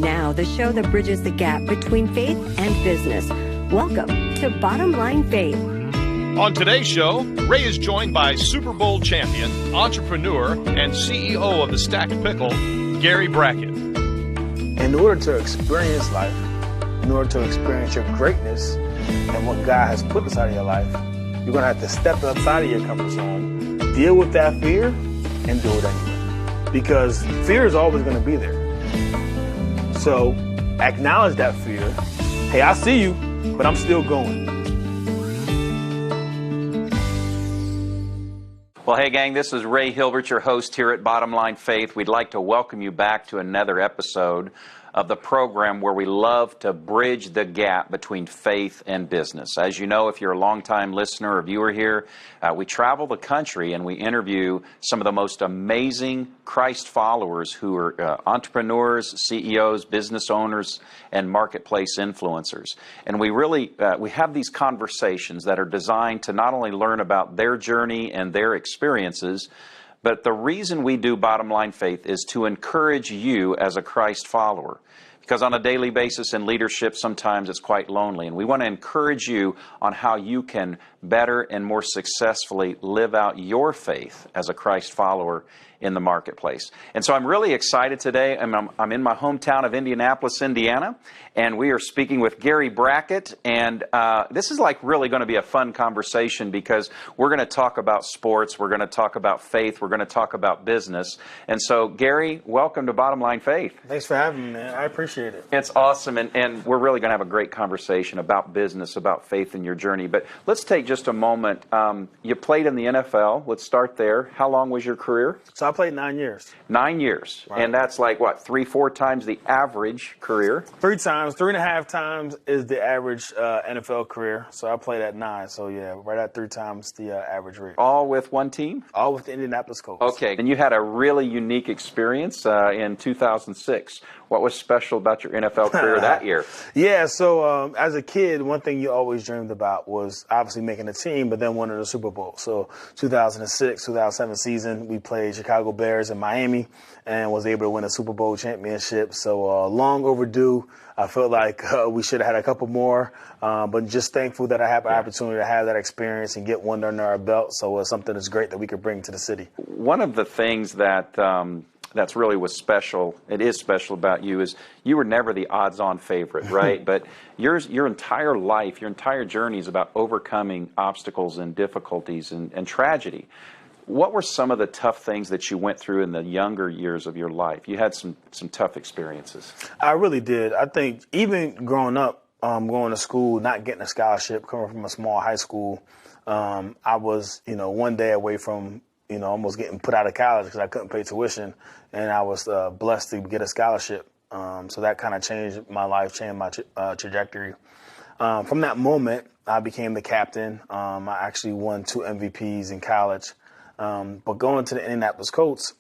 now, the show that bridges the gap between faith and business. Welcome to Bottom Line Faith. On today's show, Ray is joined by Super Bowl champion, entrepreneur, and CEO of the Stack Pickle, Gary Brackett. In order to experience life, in order to experience your greatness and what God has put inside of your life, you're going to have to step outside of your comfort zone, deal with that fear, and do it anyway. Because fear is always going to be there. So acknowledge that fear. Hey, I see you, but I'm still going. Well, hey, gang, this is Ray Hilbert, your host here at Bottom Line Faith. We'd like to welcome you back to another episode of the program where we love to bridge the gap between faith and business. As you know, if you're a longtime listener or viewer here, we travel the country and we interview some of the most amazing Christ followers who are entrepreneurs, CEOs, business owners, and marketplace influencers. And we really we have these conversations that are designed to not only learn about their journey and their experiences, but the reason we do Bottom Line Faith is to encourage you as a Christ follower. Because on a daily basis in leadership, sometimes it's quite lonely. And we want to encourage you on how you can better and more successfully live out your faith as a Christ follower in the marketplace. And so I'm really excited today. I'm in my hometown of Indianapolis, Indiana, and we are speaking with Gary Brackett. And this is like really going to be a fun conversation because we're going to talk about sports, we're going to talk about faith, we're going to talk about business. And so, Gary, welcome to Bottom Line Faith. Thanks for having me, man. I appreciate it. It's awesome, and we're really going to have a great conversation about business, about faith in your journey. But let's take just a moment. You played in the NFL. Let's start there. How long was your career? So I played 9 years. 9 years. Right. And that's like, what, 3-4 times the average career? 3 times, 3.5 times is the average NFL career. So I played at 9. So yeah, right at 3 times the average rate. All with one team? All with the Indianapolis Colts. Okay. And you had a really unique experience in 2006. What was special about your NFL career that year? Yeah, so as a kid, one thing you always dreamed about was obviously making a team, but then winning the Super Bowl. So 2006, 2007 season, we played Chicago Bears in Miami and was able to win a Super Bowl championship. So long overdue. I felt like we should have had a couple more, but just thankful that I have an opportunity to have that experience and get one under our belt. So it's something that's great that we could bring to the city. One of the things that that's really was special, it is special about you, is you were never the odds-on favorite, right? But your entire life, your entire journey is about overcoming obstacles and difficulties and tragedy. What were some of the tough things that you went through in the younger years of your life? You had some tough experiences. I really did. I think even growing up, going to school, not getting a scholarship, coming from a small high school, I was, one day away from almost getting put out of college because I couldn't pay tuition, and I was blessed to get a scholarship. So that kind of changed my life, changed my trajectory. From that moment, I became the captain. I actually won 2 MVPs in college. But going to the Indianapolis Colts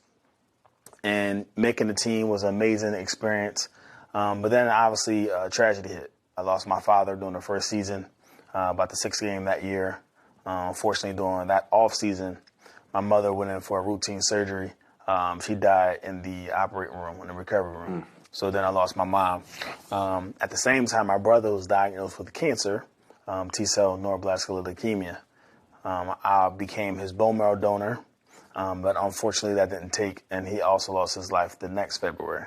and making the team was an amazing experience. But then obviously tragedy hit. I lost my father during the first season, about the 6th game that year. Unfortunately, during that off season, my mother went in for a routine surgery. She died in the operating room, in the recovery room. So then I lost my mom. At the same time, my brother was diagnosed with cancer, T-cell neuroblastic leukemia. I became his bone marrow donor, but unfortunately that didn't take, and he also lost his life the next February.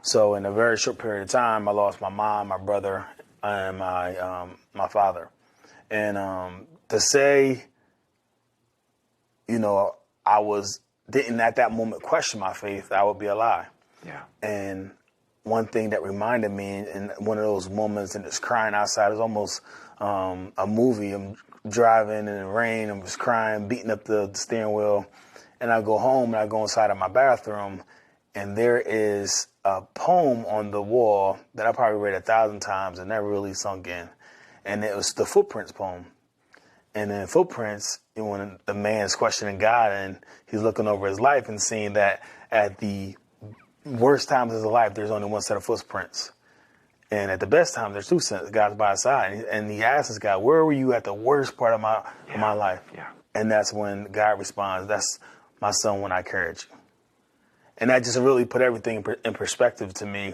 So in a very short period of time, I lost my mom, my brother, and my father. And to say, I didn't at that moment question my faith, that would be a lie. Yeah. And one thing that reminded me in one of those moments, and it's crying outside, is almost a movie. I'm driving in the rain, I'm just crying, beating up the steering wheel. And I go home and I go inside of my bathroom, and there is a poem on the wall that I probably read 1,000 times and never really sunk in. And it was the Footprints poem. And in Footprints, when the man's questioning God and he's looking over his life and seeing that at the worst times of his life, there's only one set of footprints. And at the best time, there's 2 sets, God's by his side. And he asks God, where were you at the worst part of my life? Yeah. And that's when God responds, that's my son when I carried you. And that just really put everything in perspective to me.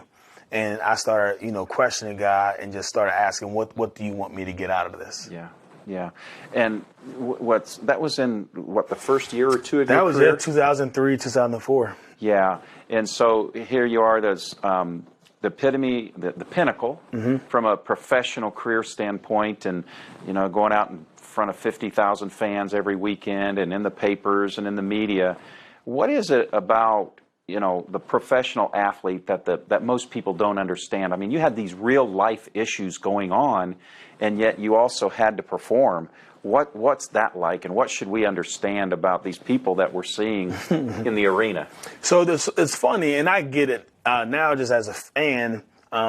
And I started, questioning God and just started asking, what do you want me to get out of this? Yeah. Yeah. And that was in the first year or two of your That was career? 2003, 2004. Yeah. And so here you are, there's the epitome, the pinnacle from a professional career standpoint, and, going out in front of 50,000 fans every weekend and in the papers and in the media. What is it about, the professional athlete that most people don't understand? I mean, you had these real life issues going on, and yet you also had to perform. What's that like, and what should we understand about these people that we're seeing in the arena? So it's funny, and I get it now just as a fan.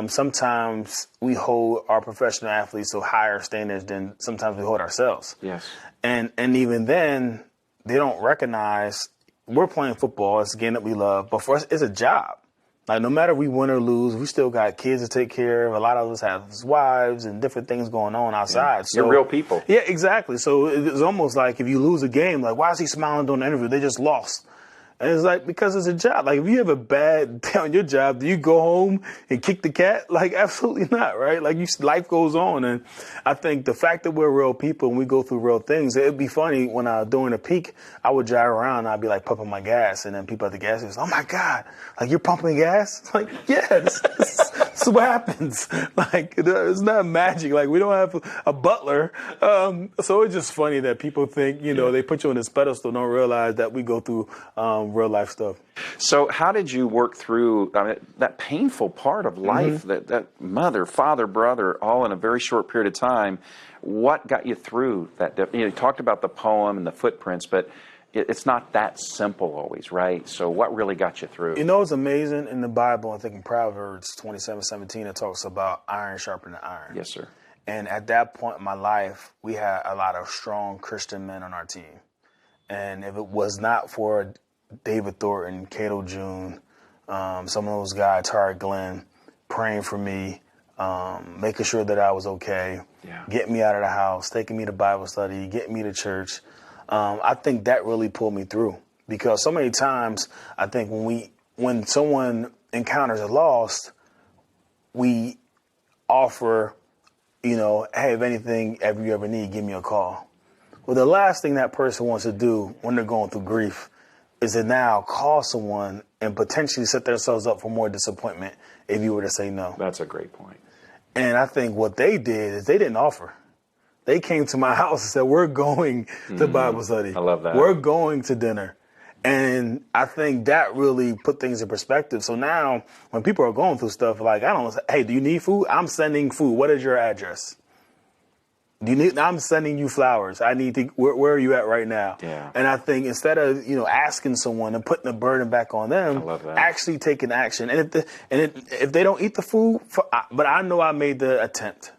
Sometimes we hold our professional athletes to higher standards than sometimes we hold ourselves. Yes. And even then, they don't recognize we're playing football. It's a game that we love, but for us, it's a job. Like, no matter we win or lose, we still got kids to take care of. A lot of us have wives and different things going on outside. Yeah. So, you're real people. Yeah, exactly. So it's almost like if you lose a game, like, why is he smiling during the interview? They just lost. And it's like, because it's a job. Like, if you have a bad day on your job, do you go home and kick the cat? Like, absolutely not, right? Like, life goes on. And I think the fact that we're real people and we go through real things, it'd be funny when during a peak, I would drive around and I'd be like pumping my gas. And then people at the gas station, oh my God, like, you're pumping gas? It's like, yeah, this is what happens. Like, it's not magic. Like, we don't have a butler. So it's just funny that people think, they put you on this pedestal, don't realize that we go through real life stuff. So how did you work through that painful part of life, that mother, father, brother, all in a very short period of time? What got you through that? You talked about the poem and the footprints, but it's not that simple always, right? So what really got you through? It's amazing in the Bible, I think in Proverbs 27:17, it talks about iron sharpening iron. Yes, sir. And at that point in my life, we had a lot of strong Christian men on our team. And if it was not for David Thornton, Cato June, some of those guys, Tariq Glenn, praying for me, making sure that I was okay, getting me out of the house, taking me to Bible study, getting me to church. I think that really pulled me through, because so many times I think when someone encounters a loss, we offer, hey, if anything you ever need, give me a call. Well, the last thing that person wants to do when they're going through grief is to now call someone and potentially set themselves up for more disappointment if you were to say no. That's a great point. And I think what they did is they didn't offer. They came to my house and said, we're going to Bible study. I love that. We're going to dinner. And I think that really put things in perspective. So now when people are going through stuff, like, hey, do you need food? I'm sending food. What is your address? I'm sending you flowers. I need to, where are you at right now? Yeah. And I think instead of, asking someone and putting the burden back on them, I love that. actually taking action. And if they don't eat the food, but I know I made the attempt.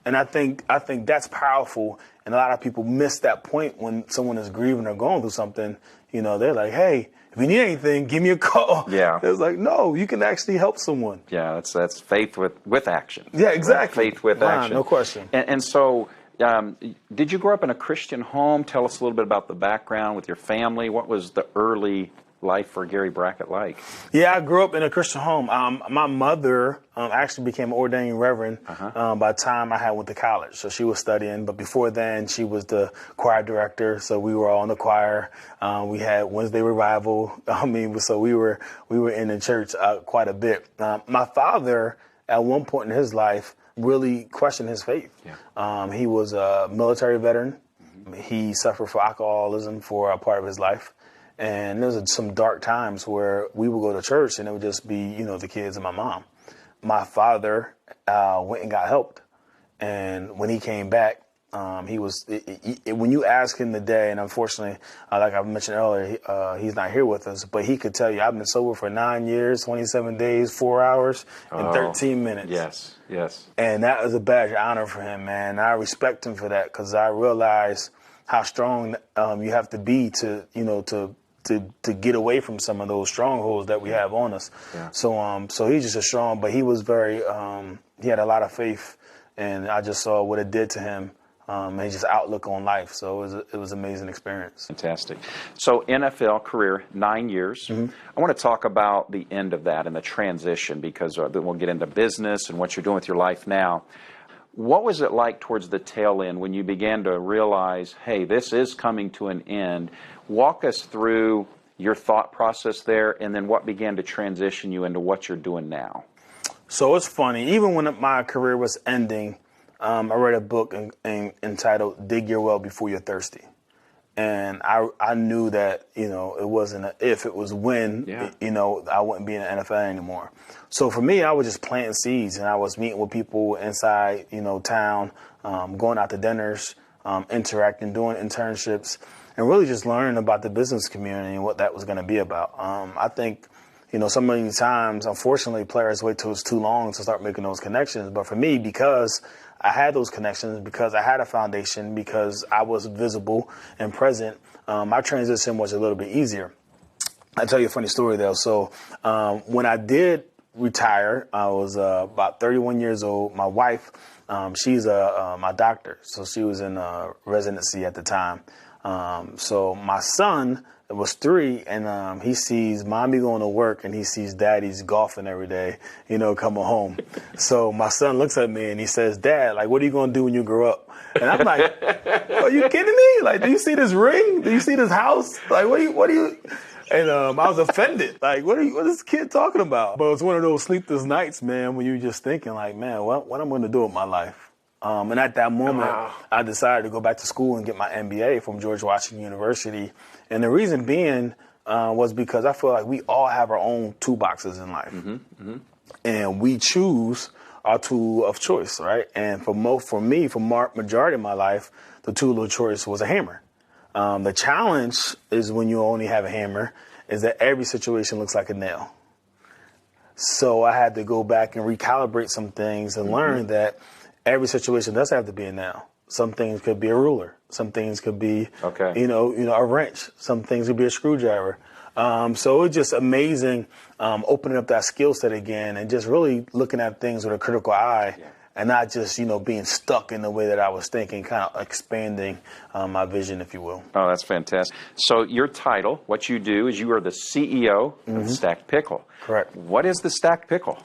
And I think that's powerful. And a lot of people miss that point when someone is grieving or going through something. They're like, hey, if you need anything, give me a call. Yeah. It's like, no, you can actually help someone. Yeah, that's faith with action. Yeah, exactly. Right? Faith with action. No question. And so, did you grow up in a Christian home? Tell us a little bit about the background with your family. What was the early life for Gary Brackett like? Yeah, I grew up in a Christian home. My mother actually became an ordained reverend by the time I went to college. So she was studying, but before then she was the choir director. So we were all in the choir. We had Wednesday revival. So we were in the church quite a bit. My father, at one point in his life, really questioned his faith. Yeah. He was a military veteran. He suffered from alcoholism for a part of his life. And there was some dark times where we would go to church and it would just be, the kids and my mom. My father went and got helped. And when he came back, when you ask him today, and unfortunately, like I mentioned earlier, he's not here with us, but he could tell you, I've been sober for 9 years, 27 days, 4 hours, and 13 minutes. Yes. And that was a badge of honor for him, man. I respect him for that, because I realize how strong you have to be to get away from some of those strongholds that we have on us. Yeah. So he's just a strong, but he was very, he had a lot of faith, and I just saw what it did to him and just outlook on life. So it was an amazing experience. Fantastic. So NFL career, 9 years. I want to talk about the end of that and the transition, because we'll get into business and what you're doing with your life now. What was it like towards the tail end when you began to realize, hey, this is coming to an end? Walk us through your thought process there, and then what began to transition you into what you're doing now. So it's funny. Even when my career was ending, I read a book entitled "Dig Your Well Before You're Thirsty," and I knew that it wasn't a if, it was when. I wouldn't be in the NFL anymore. So for me, I was just planting seeds, and I was meeting with people inside town, going out to dinners, interacting, doing internships, and really just learning about the business community and what that was going to be about. I think. So many times, unfortunately, players wait till it's too long to start making those connections. But for me, because I had those connections, because I had a foundation, because I was visible and present, my transition was a little bit easier. I'll tell you a funny story, though. So when I did retire, I was about 31 years old. My wife, she's my doctor, so she was in residency at the time. So my son was 3, and he sees mommy going to work, and he sees daddy's golfing every day, coming home. So my son looks at me and he says, "Dad, like, what are you going to do when you grow up?" And I'm like, "Are you kidding me? Like, do you see this ring? Do you see this house? Like, what do you?" And I was offended. Like, what is this kid talking about? But it's one of those sleepless nights, man, when you're just thinking, like, man, what I'm going to do with my life. And at that moment, I decided to go back to school and get my MBA from George Washington University. And the reason being was because I feel like we all have our own toolboxes in life. And we choose our tool of choice, right? And for me, for majority of my life, the tool of choice was a hammer. The challenge is when you only have a hammer is that every situation looks like a nail. So I had to go back and recalibrate some things and learn that every situation does have to be a nail. Some things could be a ruler. Some things could be, a wrench. Some things could be a screwdriver. So it's just amazing opening up that skill set again and just really looking at things with a critical eye and not just, being stuck in the way that I was thinking, kind of expanding my vision, if you will. Oh, that's fantastic. So your title, what you do is you are the CEO of Stack Pickle. Correct. What is the Stack Pickle?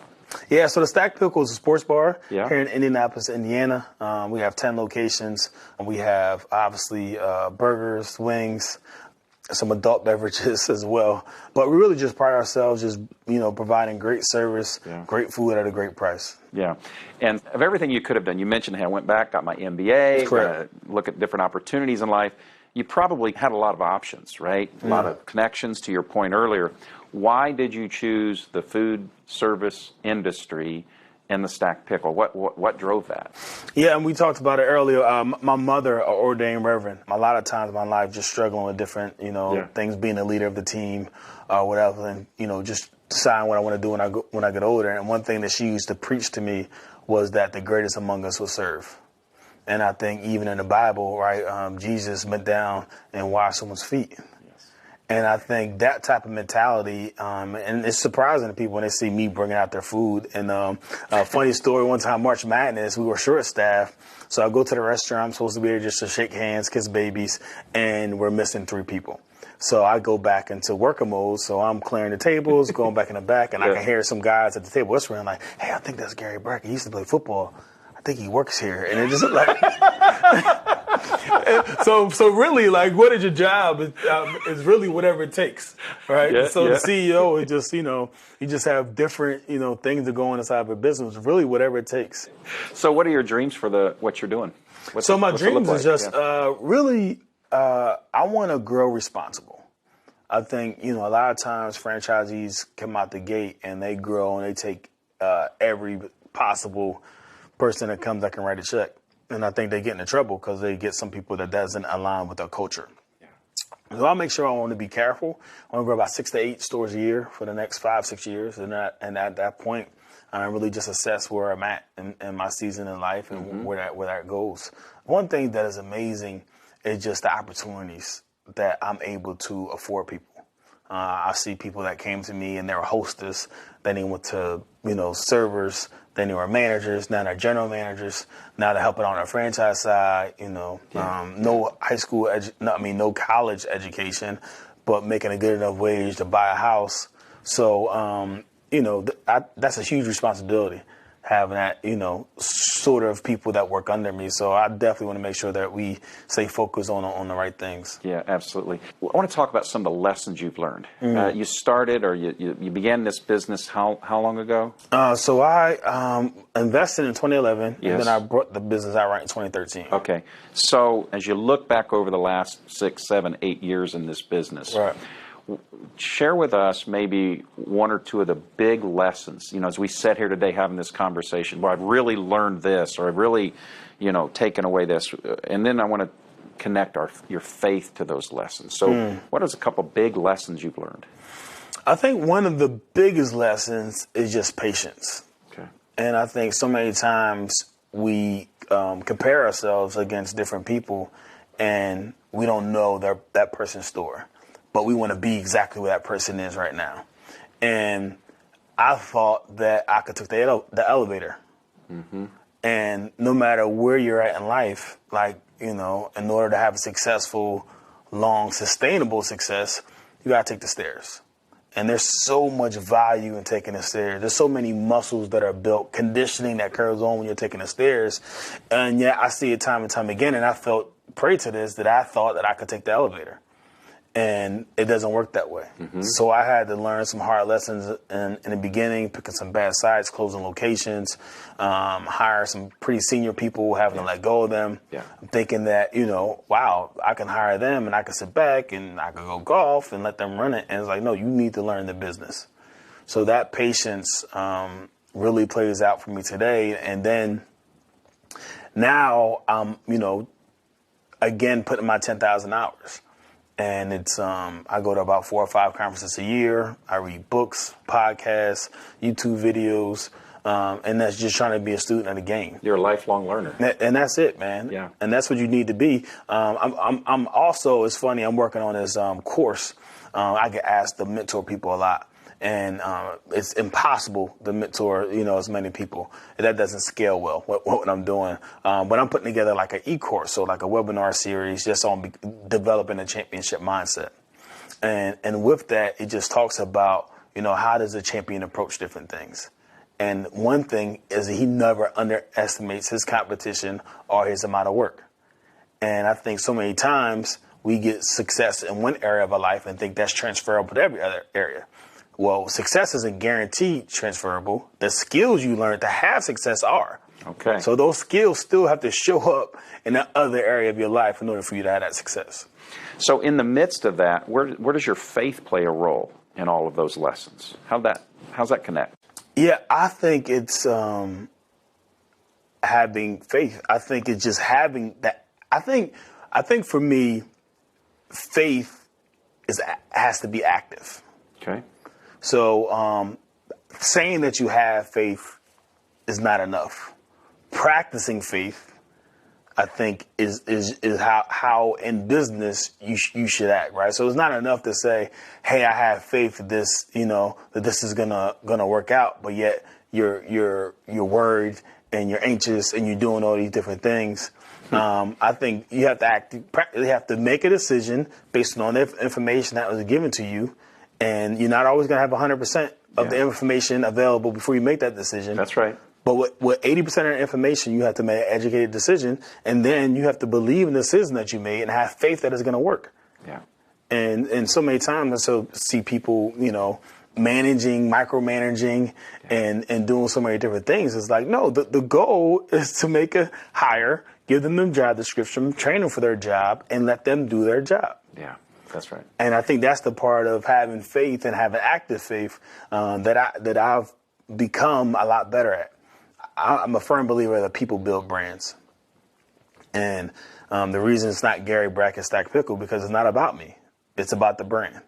Yeah, so the Stack Pickle is a sports bar here in Indianapolis, Indiana. We have 10 locations. We have, obviously, burgers, wings, some adult beverages as well. But we really just pride ourselves just, providing great service, great food at a great price. Yeah. And of everything you could have done, you mentioned, hey, I went back, got my MBA, look at different opportunities in life. You probably had a lot of options, right? A lot of connections, to your point earlier. Why did you choose the food service industry and the Stack Pickle? What drove that? Yeah, and we talked about it earlier. My mother, an ordained reverend, a lot of times in my life just struggling with different, things, being a leader of the team, whatever, and, just deciding what I want to do when I get older. And one thing that she used to preach to me was that the greatest among us will serve. And I think even in the Bible, right, Jesus went down and washed someone's feet. And I think that type of mentality, and it's surprising to people when they see me bringing out their food. And a funny story, one time, March Madness, we were short-staffed. So I go to the restaurant. I'm supposed to be there just to shake hands, kiss babies, and we're missing 3 people. So I go back into worker mode. So I'm clearing the tables, going back in the back, and I can hear some guys at the table whispering like, "Hey, I think that's Gary Brackett. He used to play football. I think he works here." And it just like... So really, like, what is your job? Is really whatever it takes, right? The CEO is just, you just have different, things that go on inside of a business. Really, whatever it takes. So, what are your dreams for what you're doing? My dreams is just really, I want to grow responsible. I think, a lot of times franchisees come out the gate and they grow and they take every possible person that comes that can write a check. And I think they get into trouble because they get some people that doesn't align with their culture. So I'll make sure I want to be careful. I want to grow about 6 to 8 stores a year for the next 5, 6 years. And at that point, I really just assess where I'm at in my season in life and where that goes. One thing that is amazing is just the opportunities that I'm able to afford people. I see people that came to me and they were hostess, then they went to, servers, then they were managers, now they're general managers, now they're helping on our franchise side, no no college education, but making a good enough wage to buy a house. So, that's a huge responsibility, having that, sort of people that work under me. So I definitely want to make sure that we stay focused on the right things. Yeah, absolutely. I want to talk about some of the lessons you've learned. You started, or you began this business how long ago? So I invested in 2011, Yes. and then I brought the business out right in 2013. Okay. So as you look back over the last 6, 7, 8 years in this business, Right. share with us maybe one or two of the big lessons, as we sit here today having this conversation, where I've really learned this, or I've really, taken away this. And then I want to connect your faith to those lessons. So what is a couple big lessons you've learned? I think one of the biggest lessons is just patience. Okay. And I think so many times we compare ourselves against different people, and we don't know that person's story, but we want to be exactly where that person is right now. And I thought that I could take the elevator. Mm-hmm. And no matter where you're at in life, in order to have a successful, long, sustainable success, you got to take the stairs. And there's so much value in taking the stairs. There's so many muscles that are built, conditioning that occurs on when you're taking the stairs. And yet I see it time and time again, and I felt prey to this, that I thought that I could take the elevator. And it doesn't work that way. Mm-hmm. So I had to learn some hard lessons in the beginning, picking some bad sites, closing locations, hire some pretty senior people, having to let go of them. Yeah. I'm thinking that, wow, I can hire them and I can sit back and I can go golf and let them run it. And it's like, no, you need to learn the business. So that patience really plays out for me today. And then now I'm, again, putting my 10,000 hours. And it's I go to about 4 or 5 conferences a year. I read books, podcasts, YouTube videos, and that's just trying to be a student of the game. You're a lifelong learner, and that's it, man. Yeah, and that's what you need to be. I'm also, it's funny, I'm working on this course. I get asked to mentor people a lot. And it's impossible to mentor, as many people. That doesn't scale well, what I'm doing. But I'm putting together like an e-course, so like a webinar series just on developing a championship mindset. And with that, it just talks about, how does a champion approach different things? And one thing is that he never underestimates his competition or his amount of work. And I think so many times we get success in one area of our life and think that's transferable to every other area. Well, success isn't guaranteed transferable. The skills you learn to have success are. Okay. So those skills still have to show up in that other area of your life in order for you to have that success. So in the midst of that, where does your faith play a role in all of those lessons? How's that connect? Yeah, I think it's having faith. I think it's just having that. I think for me, faith has to be active. Okay. So saying that you have faith is not enough. Practicing faith, I think, is how in business you should act, right? So it's not enough to say, hey, I have faith that this, that this is gonna work out, but yet you're worried and you're anxious and you're doing all these different things. I think you have to make a decision based on the information that was given to you. And you're not always going to have 100% of the information available before you make that decision. That's right. But with 80% of the information, you have to make an educated decision. And then you have to believe in the decision that you made and have faith that it's going to work. Yeah. And so many times I see people, micromanaging and doing so many different things. It's like, no, the goal is to make a hire, give them the job description, train them for their job, and let them do their job. Yeah. That's right. And I think that's the part of having faith and having active faith that I've become a lot better at. I'm a firm believer that people build brands. And the reason it's not Gary Brackett, Stack Pickle, because it's not about me. It's about the brand.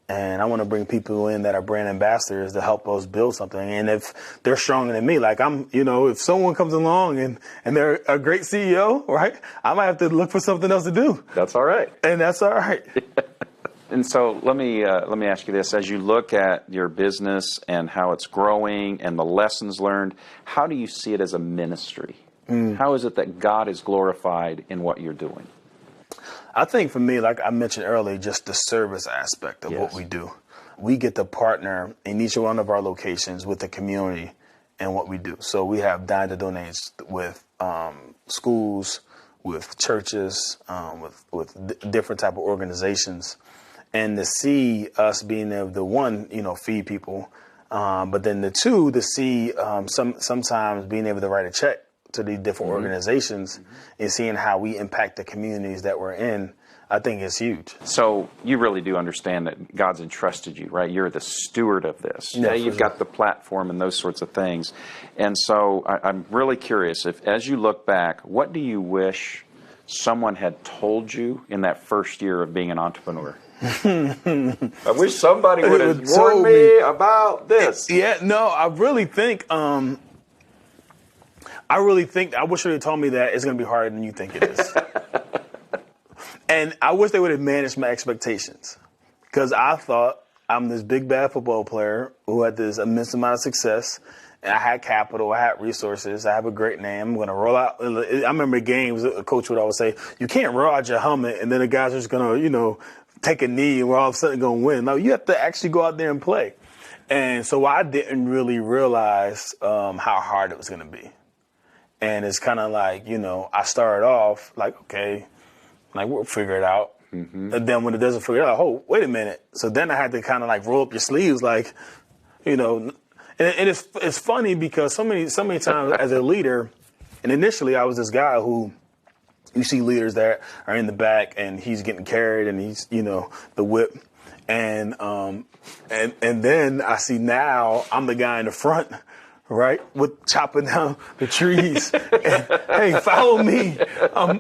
And I want to bring people in that are brand ambassadors to help us build something. And if they're stronger than me, like if someone comes along and they're a great CEO, right, I might have to look for something else to do. That's all right. And that's all right. And so let me ask you this: as you look at your business and how it's growing and the lessons learned, how do you see it as a ministry? How is it that God is glorified in what you're doing? I think for me, like I mentioned earlier, just the service aspect of what we do. We get to partner in each one of our locations with the community and what we do. So we have dine to donates with schools, with churches, with different type of organizations. And to see us being able to, one, feed people, but then the two, to see sometimes being able to write a check to the different organizations and seeing how we impact the communities that we're in, I think is huge. So you really do understand that God's entrusted you, right? You're the steward of this. Yeah, you've got the platform and those sorts of things. And so I'm really curious, if as you look back, what do you wish someone had told you in that first year of being an entrepreneur? I wish somebody would have warned me about this. Yeah, no, I really think I wish they had told me that it's going to be harder than you think it is. And I wish they would have managed my expectations, because I thought I'm this big, bad football player who had this immense amount of success, and I had capital, I had resources, I have a great name. I'm going to roll out. I remember games, a coach would always say, you can't roll out your helmet and then the guys are just going to, take a knee and we're all of a sudden going to win. No, you have to actually go out there and play. And so I didn't really realize how hard it was going to be. And it's kind of like, I started off like, okay, like we'll figure it out. And then when it doesn't figure it out, oh, wait a minute. So then I had to kind of like roll up your sleeves, like, and it's funny because so many times as a leader, and initially I was this guy who, you see leaders that are in the back and he's getting carried and he's, the whip. And then I see now I'm the guy in the front, right, with chopping down the trees. And, hey, follow me.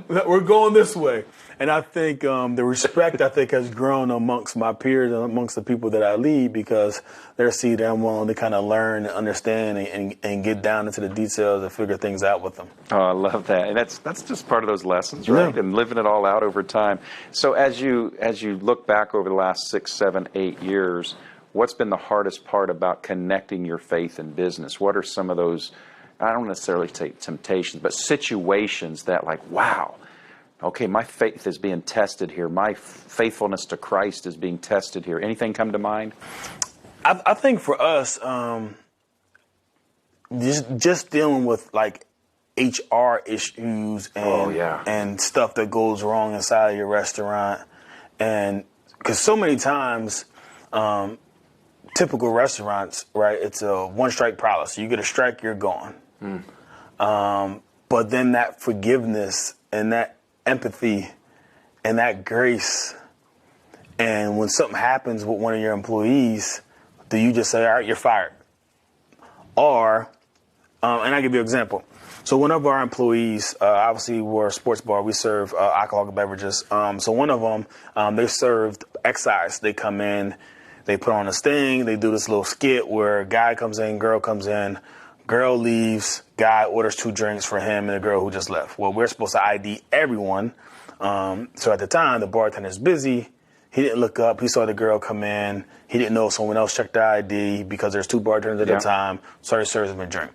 We're going this way. And I think the respect, has grown amongst my peers and amongst the people that I lead, because they see that I'm willing to kind of learn and understand and get down into the details and figure things out with them. Oh, I love that. And that's just part of those lessons, right? Yeah. And living it all out over time. So as you look back over the last 6, 7, 8 years, what's been the hardest part about connecting your faith and business? What are some of those, I don't necessarily say temptations, but situations that like, wow, okay, my faith is being tested here. My faithfulness to Christ is being tested here. Anything come to mind? I think for us, just dealing with like HR issues and stuff that goes wrong inside of your restaurant. And because so many times, typical restaurants, right, it's a one-strike policy. You get a strike, you're gone. But then that forgiveness and that empathy and that grace, and when something happens with one of your employees, do you just say, all right, you're fired? Or, and I'll give you an example. So one of our employees, obviously we're a sports bar, we serve alcoholic beverages. So one of them, they served excise. They come in, they put on this thing, they do this little skit where a guy comes in, girl comes in, girl leaves, guy orders 2 drinks for him and the girl who just left. Well, we're supposed to ID everyone. So at the time, the bartender's busy. He didn't look up. He saw the girl come in. He didn't know someone else checked the ID because there's 2 bartenders at the time. Started serving him a drink.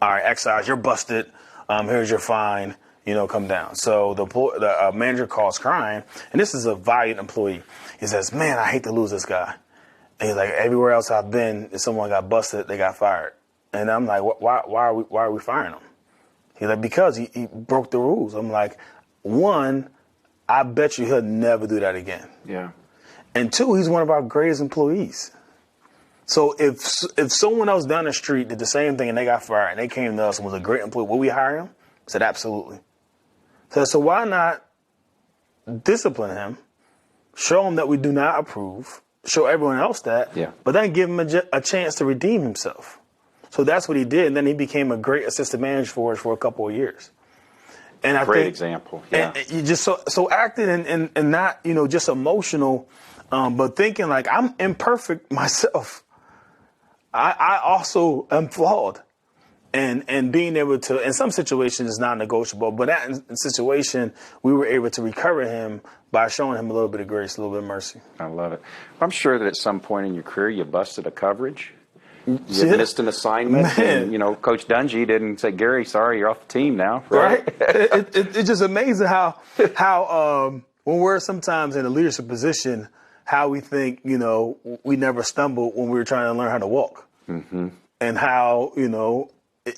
All right, excise, you're busted. Here's your fine. Come down. So the manager calls crying, and this is a valiant employee. He says, man, I hate to lose this guy. And he's like, everywhere else I've been, if someone got busted, they got fired. And I'm like, why are we firing him? He's like, because he broke the rules. I'm like, 1, I bet you he'll never do that again. Yeah. And 2, he's one of our greatest employees. So if someone else down the street did the same thing and they got fired and they came to us and was a great employee, will we hire him? I said, absolutely. So why not discipline him, show him that we do not approve, show everyone else that, but then give him a chance to redeem himself. So that's what he did, and then he became a great assistant manager for us for a couple of years. And I think, example. Yeah. And you just so acting and not just emotional, but thinking like I'm imperfect myself. I also am flawed, And being able to, in some situations, it's non-negotiable, but that in situation, we were able to recover him by showing him a little bit of grace, a little bit of mercy. I love it. I'm sure that at some point in your career, you busted a coverage. You missed an assignment, and Coach Dungy didn't say, "Gary, sorry, you're off the team now." Right? It's just amazing how when we're sometimes in a leadership position, how we think we never stumbled when we were trying to learn how to walk, and how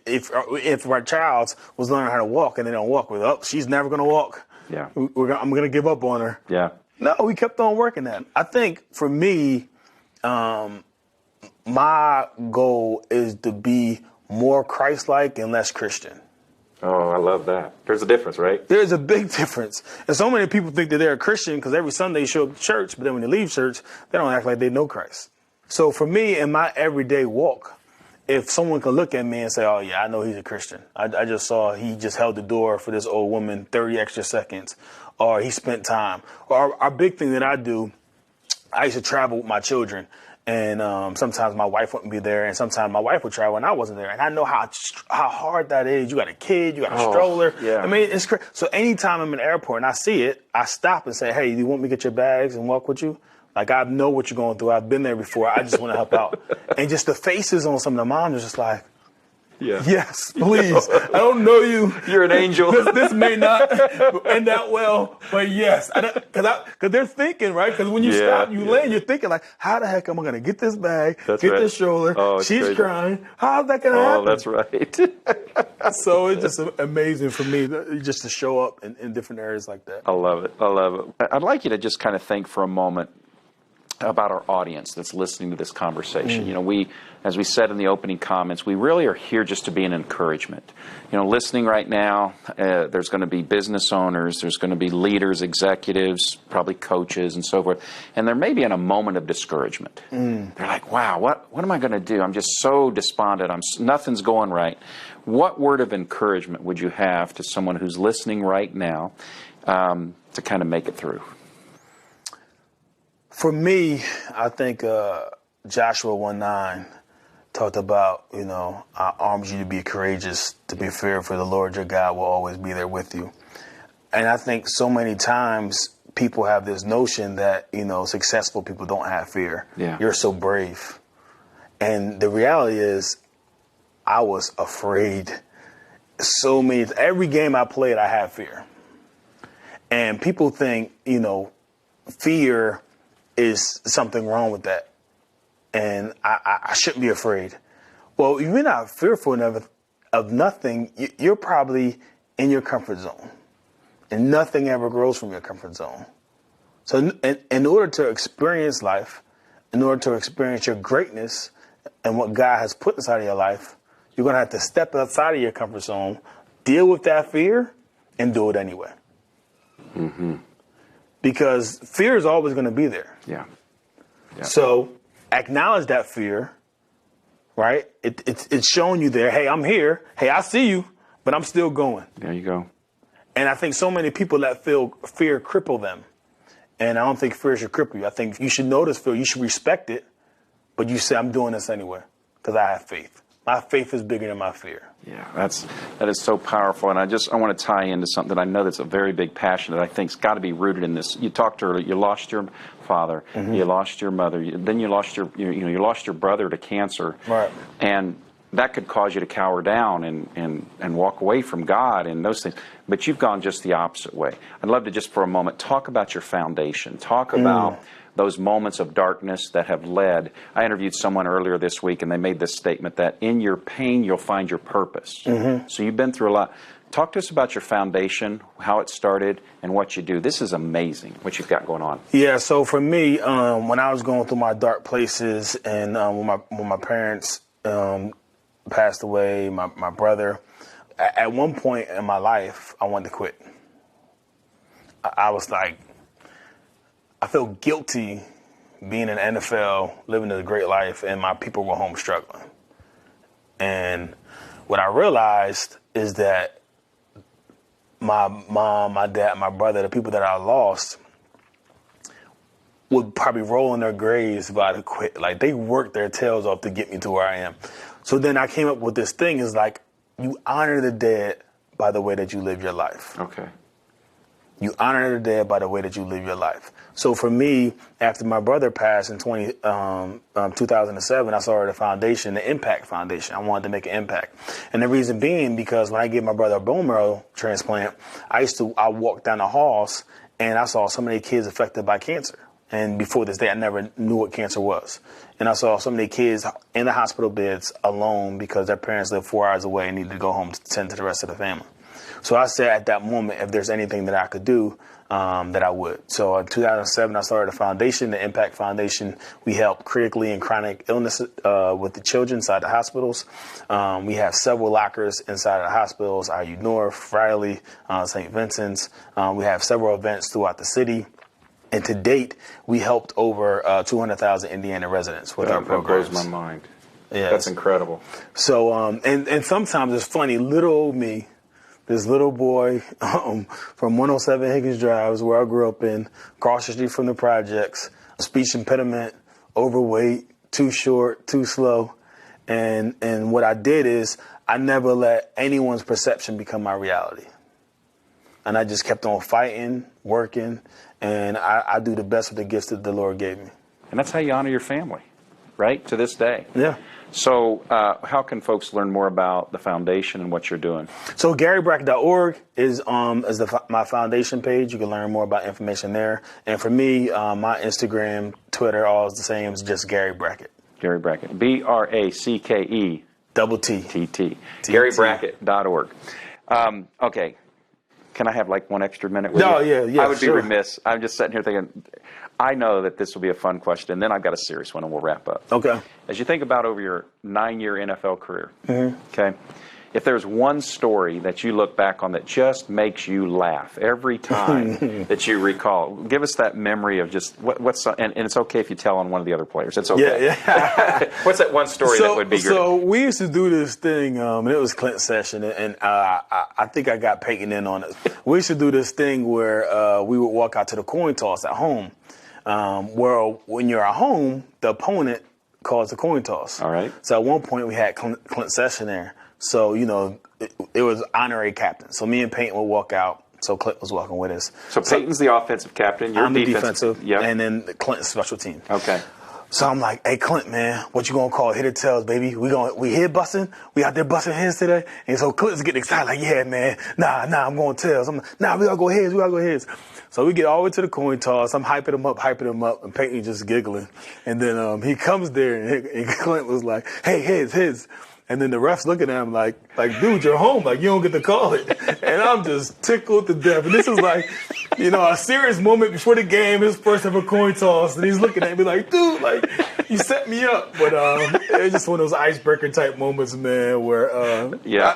if our child was learning how to walk and they don't walk, she's never going to walk. Yeah, I'm going to give up on her. Yeah. No, we kept on working that. I think for me, my goal is to be more Christ-like and less Christian. Oh, I love that. There's a difference, right? There's a big difference. And so many people think that they're a Christian because every Sunday they show up to church, but then when they leave church, they don't act like they know Christ. So for me, in my everyday walk, if someone can look at me and say, "Oh, yeah, I know he's a Christian. I just saw he just held the door for this old woman 30 extra seconds, or he spent time." Or our big thing that I do, I used to travel with my children, and sometimes my wife wouldn't be there, and sometimes my wife would travel and I wasn't there. And I know how hard that is. You got a kid, you got a stroller. Yeah. I mean, it's crazy. So anytime I'm in the airport and I see it, I stop and say, "Hey, do you want me to get your bags and walk with you? Like, I know what you're going through. I've been there before. I just want to help out." And just the faces on some of the moms are just like, Yeah. "Yes, please. I don't know you. You're an angel." This may not end out well, but yes." Because they're thinking, right? Because when you stop, you land, you're thinking like, "How the heck am I going to get this bag, get this stroller?" She's crazy. Crying. How's that going to happen? Oh, that's right. So it's just amazing for me just to show up in different areas like that. I love it. I love it. I'd like you to just kind of think for a moment about our audience that's listening to this conversation. We, as we said in the opening comments, we really are here just to be an encouragement. Listening right now, there's going to be business owners, there's going to be leaders, executives, probably coaches and so forth, and they're maybe in a moment of discouragement. They're like, "Wow, what am I going to do? I'm just so despondent. Nothing's going right." What word of encouragement would you have to someone who's listening right now to kind of make it through? For me, I think Joshua 1:9 talked about, "I arms you to be courageous, to be feared, for the Lord your God will always be there with you." And I think so many times people have this notion that, successful people don't have fear. Yeah. You're so brave. And the reality is I was afraid. Every game I played, I had fear. And people think, fear is something wrong with that. And I shouldn't be afraid. Well, if you're not fearful of nothing, you're probably in your comfort zone. And nothing ever grows from your comfort zone. So in order to experience life, in order to experience your greatness and what God has put inside of your life, you're going to have to step outside of your comfort zone, deal with that fear, and do it anyway. Because fear is always going to be there. Yeah. So acknowledge that fear, right? It's showing you there. Hey, I'm here. Hey, I see you, but I'm still going. There you go. And I think so many people let fear cripple them. And I don't think fear should cripple you. I think you should notice fear. You should respect it, but you say, "I'm doing this anyway because I have faith. My faith is bigger than my fear." Yeah, that is so powerful, and I want to tie into something that I know that's a very big passion that I think's got to be rooted in this. You talked earlier. You lost your father, you lost your mother, then you lost you lost your brother to cancer, right? And that could cause you to cower down and walk away from God and those things. But you've gone just the opposite way. I'd love to just for a moment talk about your foundation. Talk about those moments of darkness that have led. I interviewed someone earlier this week, and they made this statement that in your pain, you'll find your purpose. So you've been through a lot. Talk to us about your foundation, how it started, and what you do. This is amazing, what you've got going on. Yeah, so for me, when I was going through my dark places and when my parents passed away, my brother, at one point in my life, I wanted to quit. I was like, I felt guilty being in the NFL, living a great life, and my people were home struggling. And what I realized is that my mom, my dad, my brother, the people that I lost would probably roll in their graves if I had quit. Like, they worked their tails off to get me to where I am. So then I came up with this thing is like, you honor the dead by the way that you live your life. Okay. You honor the dead by the way that you live your life. So for me, after my brother passed in 2007, I started a foundation, the Impact Foundation. I wanted to make an impact. And the reason being because when I gave my brother a bone marrow transplant, I walked down the halls and I saw so many kids affected by cancer. And before this day, I never knew what cancer was. And I saw so many kids in the hospital beds alone because their parents lived 4 hours away and needed to go home to tend to the rest of the family. So I said at that moment, if there's anything that I could do, that I would. So in 2007, I started a foundation, the Impact Foundation. We help critically and chronic illness with the children inside the hospitals. We have several lockers inside the hospitals, IU North, Riley, St. Vincent's. We have several events throughout the city. And to date, we helped over 200,000 Indiana residents with our programs. That blows my mind. Yeah, that's incredible. So, and sometimes it's funny, little old me, this little boy from 107 Higgins Drive is where I grew up in, across the street from the projects, speech impediment, overweight, too short, too slow. And what I did is I never let anyone's perception become my reality. And I just kept on fighting, working, and I do the best with the gifts that the Lord gave me. And that's how you honor your family, right, to this day. Yeah. So how can folks learn more about the foundation and what you're doing? So GaryBrackett.org is my foundation page. You can learn more about information there. And for me, my Instagram, Twitter, all is the same. It's just Gary Brackett. Gary Brackett. BRACKE. Double T. TT. GaryBrackett.org. Okay. Can I have like 1 extra minute with you? Yeah, I would sure. be remiss. I'm just sitting here thinking, I know that this will be a fun question, and then I've got a serious one, and we'll wrap up. Okay. As you think about over your 9-year NFL career, okay, if there's one story that you look back on that just makes you laugh every time that you recall, give us that memory of just what's, and it's okay if you tell on one of the other players. It's okay. Yeah. What's that one story that would be great? So we used to do this thing, and it was Clint's session, and I think I got Peyton in on it. We used to do this thing where we would walk out to the coin toss at home, where when you're at home, the opponent calls the coin toss. All right. So at one point we had Clint Session there. So, you know, it was honorary captain. So me and Peyton would walk out. So Clint was walking with us. So Peyton's the offensive captain. You're I'm the defensive. Yep. And then Clint's special team. Okay. So I'm like, hey, Clint, man, what you gonna call? Hit or tails, baby. We here busting. We out there busting heads today. And so Clint's getting excited, like, yeah, man. Nah, I'm going tails. I'm like, nah, we gotta go heads. So we get all the way to the coin toss. I'm hyping him up, and Peyton just giggling. And then he comes there, and Clint was like, hey, heads. And then the ref's looking at him like, dude, you're home. Like, you don't get to call it. And I'm just tickled to death. And this is like, you know, a serious moment before the game, his first ever coin toss. And he's looking at me like, dude, like, you set me up. But it was just one of those icebreaker type moments, man, where,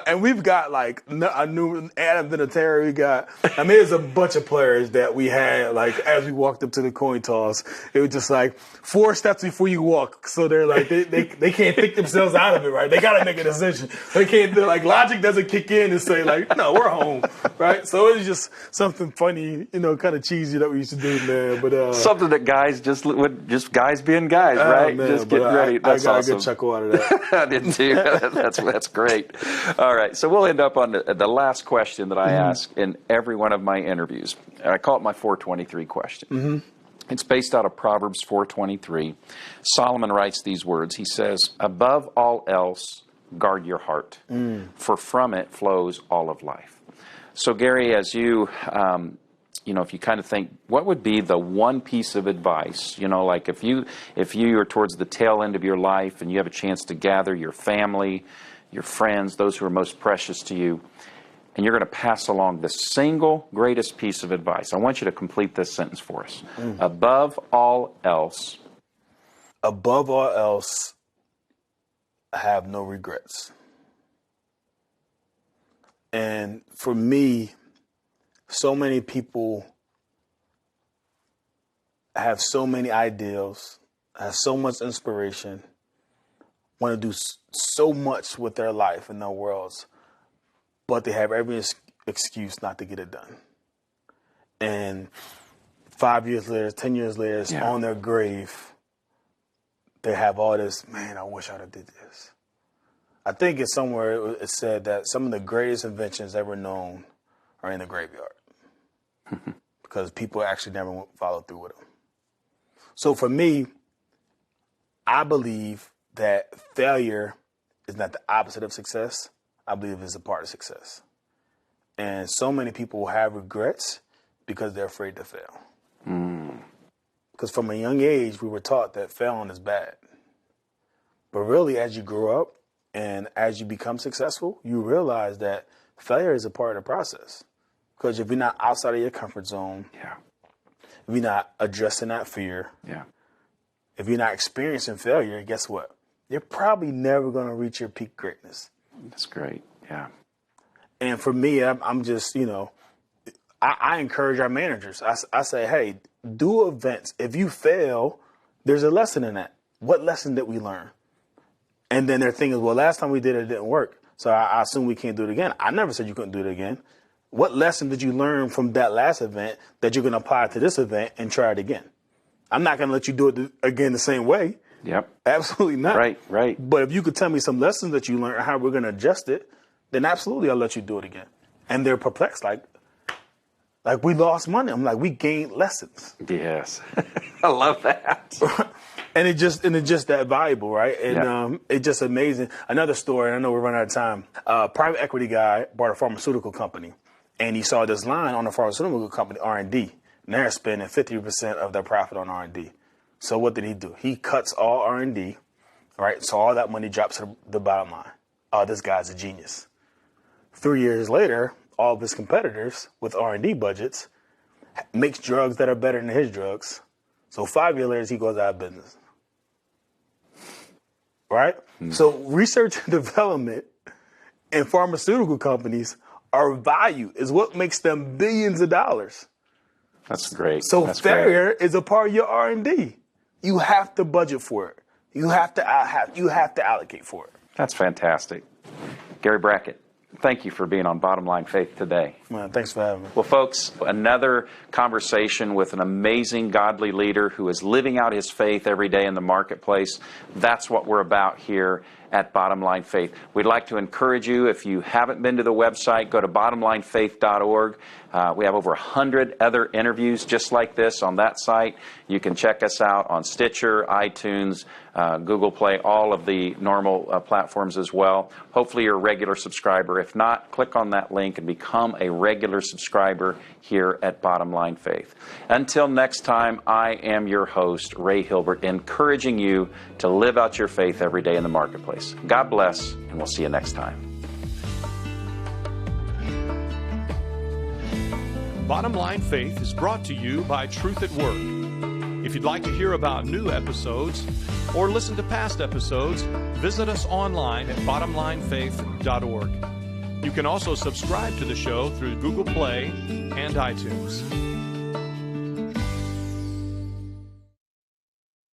and we've got like, I knew Adam Vinatieri, we got, I mean, there's a bunch of players that we had, like, as we walked up to the coin toss, it was just like 4 steps before you walk. So they're like, they can't think themselves out of it, right? They got to make a decision. They can't, like, logic doesn't kick in and say, like, no, we're home, right? So it was just something funny, you know, kind of cheesy that we used to do, man. But something that guys guys being guys, right? Man, just getting ready. That's I got awesome. a good chuckle out of that. I did too. That's great. All right, so we'll end up on the last question that I ask in every one of my interviews. I call it my 423 question. It's based out of Proverbs 4:23. Solomon writes these words. He says, "Above all else, guard your heart, for from it flows all of life." So, Gary, as you, if you kind of think, what would be the one piece of advice, you know, like if you are towards the tail end of your life and you have a chance to gather your family, your friends, those who are most precious to you, and you're going to pass along the single greatest piece of advice. I want you to complete this sentence for us. Above all else. Above all else, have no regrets. And for me, so many people have so many ideals, have so much inspiration, want to do so much with their life and their worlds, but they have every excuse not to get it done. And 5 years later, 10 years later, on their grave, they have all this, man, I wish I'd have did this. I think it's somewhere it said that some of the greatest inventions ever known are in the graveyard because people actually never followed through with them. So for me, I believe that failure is not the opposite of success. I believe it's a part of success. And so many people have regrets because they're afraid to fail. Because from a young age, we were taught that failing is bad. But really, as you grow up and as you become successful, you realize that failure is a part of the process. Because if you're not outside of your comfort zone, if you're not addressing that fear, if you're not experiencing failure, guess what? You're probably never going to reach your peak greatness. That's great. Yeah. And for me, I'm just, I encourage our managers. I say, hey, do events. If you fail, there's a lesson in that. What lesson did we learn? And then their thing is, well, last time we did it, it didn't work. So I assume we can't do it again. I never said you couldn't do it again. What lesson did you learn from that last event that you're going to apply to this event and try it again? I'm not going to let you do it again the same way. Yep. Absolutely not. Right. But if you could tell me some lessons that you learned and how we're going to adjust it, then absolutely I'll let you do it again. And they're perplexed, like we lost money. I'm like, we gained lessons. Yes. I love that. And it's just that valuable, right? And it's just amazing. Another story, and I know we're running out of time. Private equity guy bought a pharmaceutical company, and he saw this line on the pharmaceutical company, R&D. And they're spending 50% of their profit on R&D. So what did he do? He cuts all R&D, right? So all that money drops to the bottom line. Oh, this guy's a genius. 3 years later, all of his competitors with R&D budgets makes drugs that are better than his drugs. So 5 years later, he goes out of business. Right? So research and development in pharmaceutical companies are value, is what makes them billions of dollars. That's great. So That's failure great. is a part of your R&D. You have to budget for it. You have to allocate for it. That's fantastic. Gary Brackett, thank you for being on Bottom Line Faith today. Man, thanks for having me. Well, folks, another conversation with an amazing godly leader who is living out his faith every day in the marketplace. That's what we're about here at Bottom Line Faith. We'd like to encourage you, if you haven't been to the website, go to bottomlinefaith.org. We have over 100 other interviews just like this on that site. You can check us out on Stitcher, iTunes, Google Play, all of the normal platforms as well. Hopefully you're a regular subscriber. If not, click on that link and become a regular subscriber here at Bottom Line Faith. Until next time, I am your host, Ray Hilbert, encouraging you to live out your faith every day in the marketplace. God bless, and we'll see you next time. Bottom Line Faith is brought to you by Truth at Work. If you'd like to hear about new episodes or listen to past episodes, visit us online at bottomlinefaith.org. You can also subscribe to the show through Google Play and iTunes.